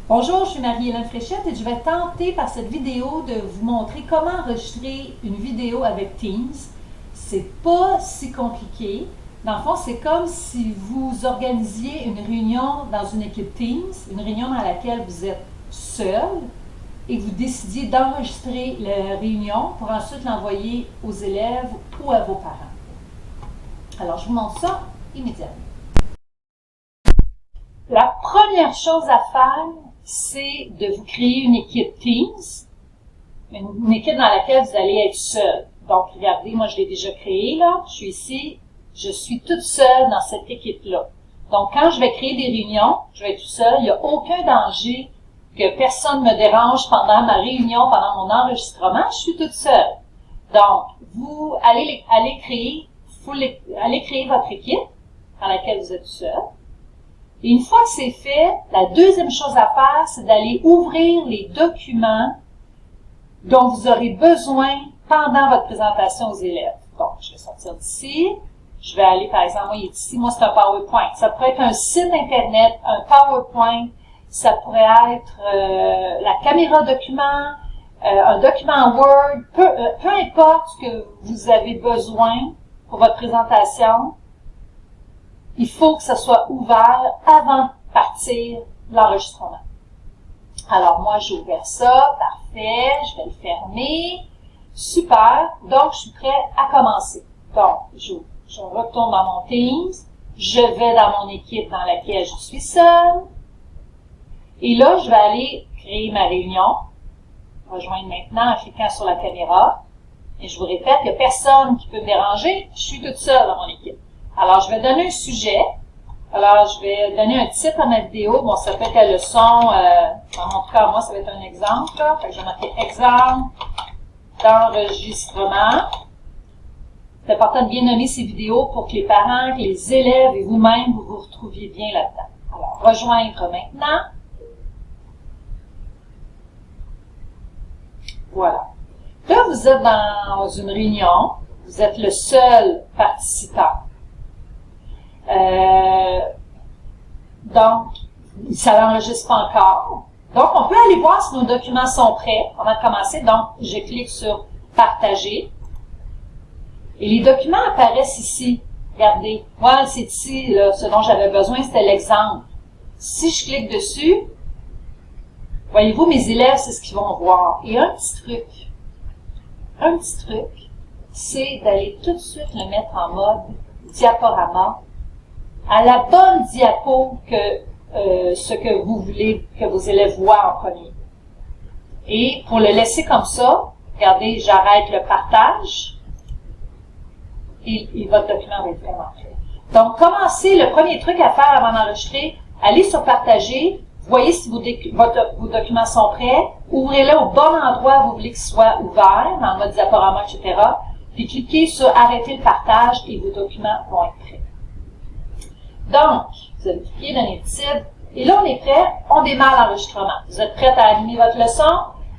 Bonjour, je suis Marie-Hélène Fréchette et je vais tenter par cette vidéo de vous montrer comment enregistrer une vidéo avec Teams. C'est pas si compliqué. Dans le fond, c'est comme si vous organisiez une réunion dans une équipe Teams, une réunion dans laquelle vous êtes seul et que vous décidiez d'enregistrer la réunion pour ensuite l'envoyer aux élèves ou à vos parents. Alors, je vous montre ça immédiatement. La première chose à faire, c'est de vous créer une équipe Teams, une équipe dans laquelle vous allez être seul. Donc, regardez, moi je l'ai déjà créée, là, je suis ici, je suis toute seule dans cette équipe-là. Donc, quand je vais créer des réunions, je vais être toute seule, il n'y a aucun danger que personne me dérange pendant ma réunion, pendant mon enregistrement, je suis toute seule. Donc, vous allez créer votre équipe dans laquelle vous êtes tout seul. Et une fois que c'est fait, la deuxième chose à faire, c'est d'aller ouvrir les documents dont vous aurez besoin pendant votre présentation aux élèves. Donc, je vais sortir d'ici. Je vais aller, par exemple, moi, il est ici, moi, c'est un PowerPoint. Ça pourrait être un site Internet, un PowerPoint. Ça pourrait être la caméra document, un document Word, peu importe ce que vous avez besoin pour votre présentation. Il faut que ça soit ouvert avant de partir l'enregistrement. Alors, moi, j'ai ouvert ça. Parfait. Je vais le fermer. Super. Donc, je suis prêt à commencer. Donc, je retourne dans mon Teams. Je vais dans mon équipe dans laquelle je suis seule. Et là, je vais aller créer ma réunion. Rejoindre maintenant en cliquant sur la caméra. Et je vous répète, il n'y a personne qui peut me déranger. Je suis toute seule dans mon équipe. Alors, je vais donner un sujet. Alors, je vais donner un titre à ma vidéo. Bon, ça peut être la leçon, dans mon cas, moi, ça va être un exemple, là. Fait que je vais marquer exemple d'enregistrement. C'est important de bien nommer ces vidéos pour que les parents, que les élèves et vous-même, vous vous retrouviez bien là-dedans. Alors, rejoindre maintenant. Voilà. Là, vous êtes dans une réunion. Vous êtes le seul participant. Donc, ça n'enregistre pas encore. Donc, on peut aller voir si nos documents sont prêts avant de commencer. Donc, je clique sur « Partager ». Et les documents apparaissent ici. Regardez, moi, c'est ici, là, ce dont j'avais besoin, c'était l'exemple. Si je clique dessus, voyez-vous, mes élèves, c'est ce qu'ils vont voir. Et un petit truc, c'est d'aller tout de suite le mettre en mode diaporama, à la bonne diapo que ce que vous voulez que vos élèves voient en premier. Et pour le laisser comme ça, regardez, j'arrête le partage et votre document va être vraiment prêt. Donc, commencez, le premier truc à faire avant d'enregistrer, allez sur partager, voyez si vos documents sont prêts, ouvrez-les au bon endroit où vous voulez qu'ils soient ouverts, dans le mode diaporama, etc. Puis cliquez sur arrêter le partage et vos documents vont être prêts. Donc, vous allez cliquer, donner le titre, et là, on est prêt, on démarre l'enregistrement. Vous êtes prêts à animer votre leçon?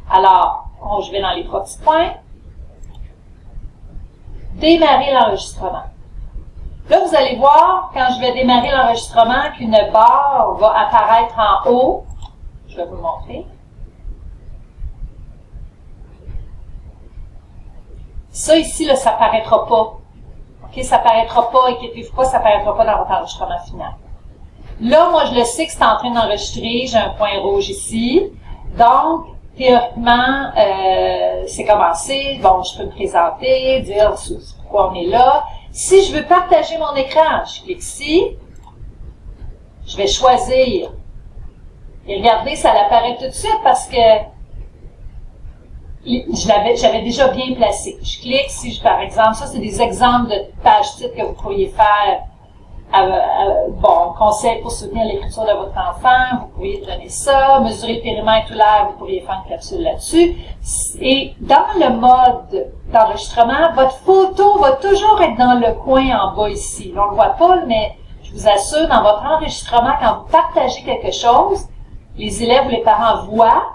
Alors, je vais dans les 3 petits points. Démarrer l'enregistrement. Là, vous allez voir, quand je vais démarrer l'enregistrement, qu'une barre va apparaître en haut. Je vais vous le montrer. Ça ici, là, ça apparaîtra pas. OK, ça apparaîtra pas, inquiétez-vous pas, ça apparaîtra pas dans votre enregistrement final. Là, moi, je le sais que c'est en train d'enregistrer, j'ai un point rouge ici. Donc, théoriquement, c'est commencé. Bon, je peux me présenter, dire pourquoi on est là. Si je veux partager mon écran, je clique ici. Je vais choisir. Et regardez, ça l'apparaît tout de suite parce que j'avais déjà bien placé. Je clique, si par exemple, ça c'est des exemples de pages titres que vous pourriez faire. Bon, conseil pour soutenir l'écriture de votre enfant, vous pourriez donner ça. Mesurer le périmètre ou l'air, vous pourriez faire une capsule là-dessus. Et dans le mode d'enregistrement, votre photo va toujours être dans le coin en bas ici. On ne le voit pas, mais je vous assure, dans votre enregistrement, quand vous partagez quelque chose, les élèves ou les parents voient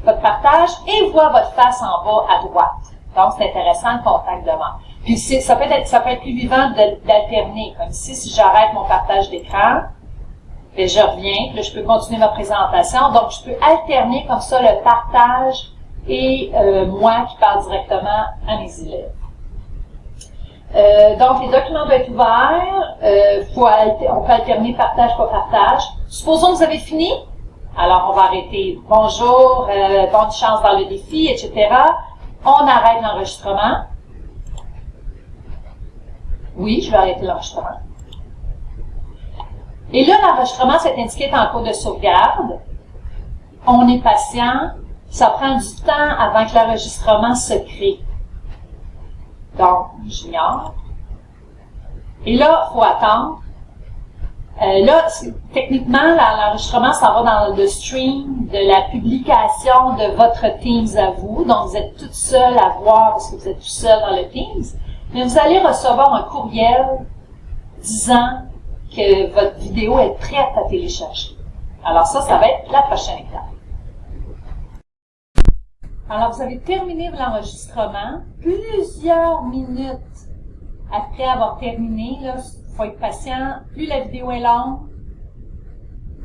votre partage et voient votre face en bas à droite. Donc, c'est intéressant le contact devant. Puis ça peut être plus vivant d'alterner. Comme ici, si j'arrête mon partage d'écran, Et je reviens, puis là, je peux continuer ma présentation. Donc, je peux alterner comme ça le partage et moi qui parle directement à mes élèves. Donc, les documents doivent être ouverts. On peut alterner partage par partage. Supposons que vous avez fini. Alors, on va arrêter. Bonjour, bonne chance dans le défi, etc. On arrête l'enregistrement. Oui, je vais arrêter l'enregistrement. Et là, l'enregistrement, c'est indiqué en cours de sauvegarde. On est patient. Ça prend du temps avant que l'enregistrement se crée. Donc, j'ignore. Et là, il faut attendre. Là, techniquement, l'enregistrement, ça va dans le stream de la publication de votre Teams à vous. Donc, vous êtes toute seule à voir parce que vous êtes tout seul dans le Teams. Mais vous allez recevoir un courriel disant que votre vidéo est prête à télécharger. Alors ça va être la prochaine étape. Alors, vous avez terminé l'enregistrement. Plusieurs minutes après avoir terminé, il faut être patient. Plus la vidéo est longue,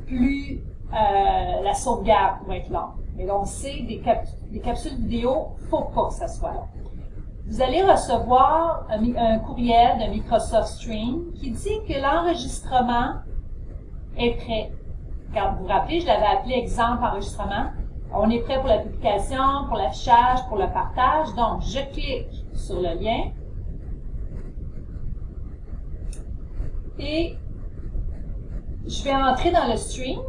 plus la sauvegarde va être longue. Mais donc, c'est des capsules vidéo, faut pas que ça soit long. Vous allez recevoir un courriel de Microsoft Stream qui dit que l'enregistrement est prêt. Quand vous vous rappelez, je l'avais appelé exemple enregistrement. On est prêt pour la publication, pour l'affichage, pour le partage. Donc, je clique sur le lien. Et je vais entrer dans le stream.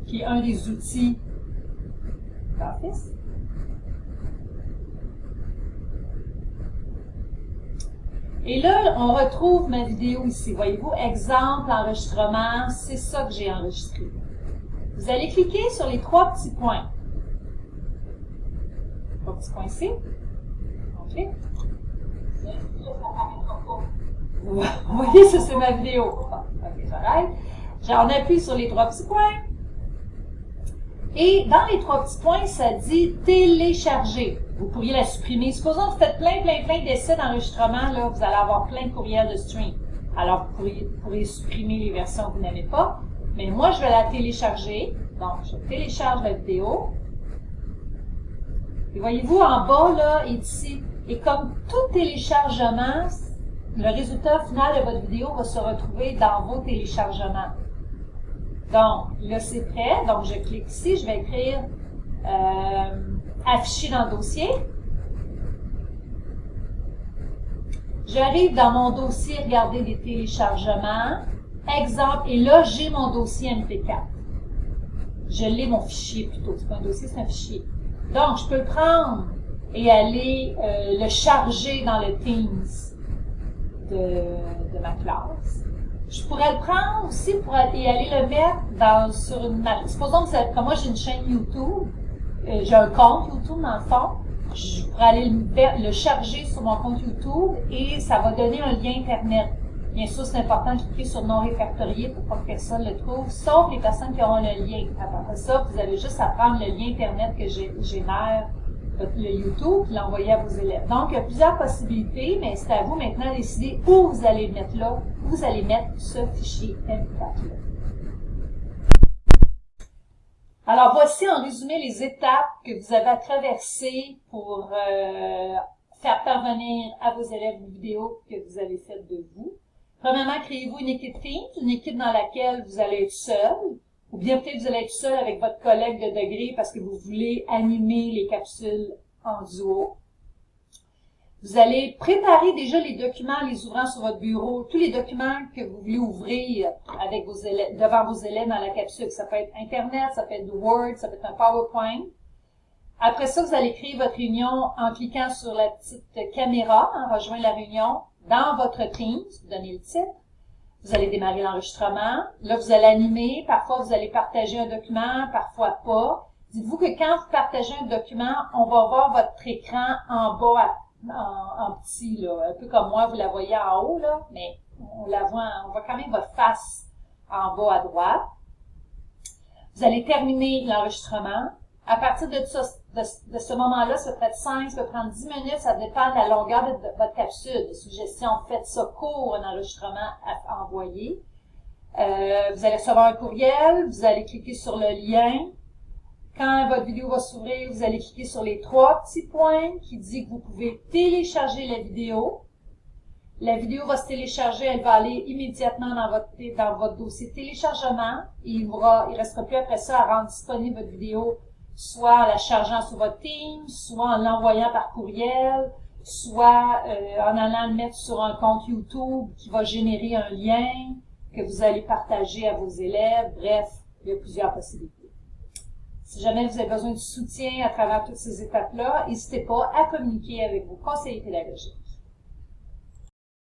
Qui est un des outils d'Office. Et là, on retrouve ma vidéo ici. Voyez-vous, exemple, enregistrement, c'est ça que j'ai enregistré. Vous allez cliquer sur les trois petits points. Trois petits points ici. On clique. Vous voyez, ça c'est ma vidéo. Ok, j'arrête. J'en appuie sur les trois petits points. Et dans les trois petits points, ça dit télécharger. Vous pourriez la supprimer. Supposons que vous faites plein d'essais d'enregistrement, là, vous allez avoir plein de courriels de stream. Alors, vous pourriez supprimer les versions que vous n'aimez pas. Mais moi, je vais la télécharger. Donc, je télécharge la vidéo. Et voyez-vous, en bas, là, ici, et comme tout téléchargement, le résultat final de votre vidéo va se retrouver dans vos téléchargements. Donc, là, c'est prêt. Donc, je clique ici. Je vais écrire afficher dans le dossier. J'arrive dans mon dossier, regarder des téléchargements. Exemple, et là, j'ai mon dossier MP4. Je l'ai, mon fichier plutôt. C'est pas un dossier, c'est un fichier. Donc, je peux le prendre et aller le charger dans le Teams de ma classe. Je pourrais le prendre aussi et aller le mettre sur une... Supposons que comme moi, j'ai une chaîne YouTube. J'ai un compte YouTube dans le fond. Je pourrais aller le charger sur mon compte YouTube et ça va donner un lien Internet. Bien sûr, c'est important de cliquer sur non répertorié pour pas que personne le trouve, sauf les personnes qui auront le lien. Après ça, vous avez juste à prendre le lien Internet que génère le YouTube et l'envoyer à vos élèves. Donc, il y a plusieurs possibilités, mais c'est à vous maintenant de décider où vous allez le mettre là, où vous allez mettre ce fichier MP4-là. Alors, voici en résumé les étapes que vous avez à traverser pour faire parvenir à vos élèves une vidéo que vous avez faite de vous. Premièrement, créez-vous une équipe Teams, une équipe dans laquelle vous allez être seul, ou bien peut-être vous allez être seul avec votre collègue de degré parce que vous voulez animer les capsules en duo. Vous allez préparer déjà les documents, les ouvrant sur votre bureau, tous les documents que vous voulez ouvrir avec vos élèves, devant vos élèves dans la capsule. Ça peut être Internet, ça peut être Word, ça peut être un PowerPoint. Après ça, vous allez créer votre réunion en cliquant sur la petite caméra, rejoindre la réunion dans votre Teams, vous donnez le titre. Vous allez démarrer l'enregistrement. Là, vous allez animer. Parfois, vous allez partager un document, parfois pas. Dites-vous que quand vous partagez un document, on va voir votre écran en bas en petit, là, un peu comme moi, vous la voyez en haut, là, mais on voit quand même votre face en bas à droite. Vous allez terminer l'enregistrement. À partir de ce moment-là, ça peut être 5, ça peut prendre 10 minutes, ça dépend de la longueur de votre capsule. Des suggestions, faites ça court, un enregistrement à envoyer. Vous allez recevoir un courriel, vous allez cliquer sur le lien. Quand votre vidéo va s'ouvrir, vous allez cliquer sur les 3 petits points qui disent que vous pouvez télécharger la vidéo. La vidéo va se télécharger, elle va aller immédiatement dans votre dossier téléchargement. Et il ne restera plus après ça à rendre disponible votre vidéo, soit en la chargeant sur votre Teams, soit en l'envoyant par courriel, soit en allant le mettre sur un compte YouTube qui va générer un lien que vous allez partager à vos élèves. Bref, il y a plusieurs possibilités. Si jamais vous avez besoin de soutien à travers toutes ces étapes-là, n'hésitez pas à communiquer avec vos conseillers pédagogiques.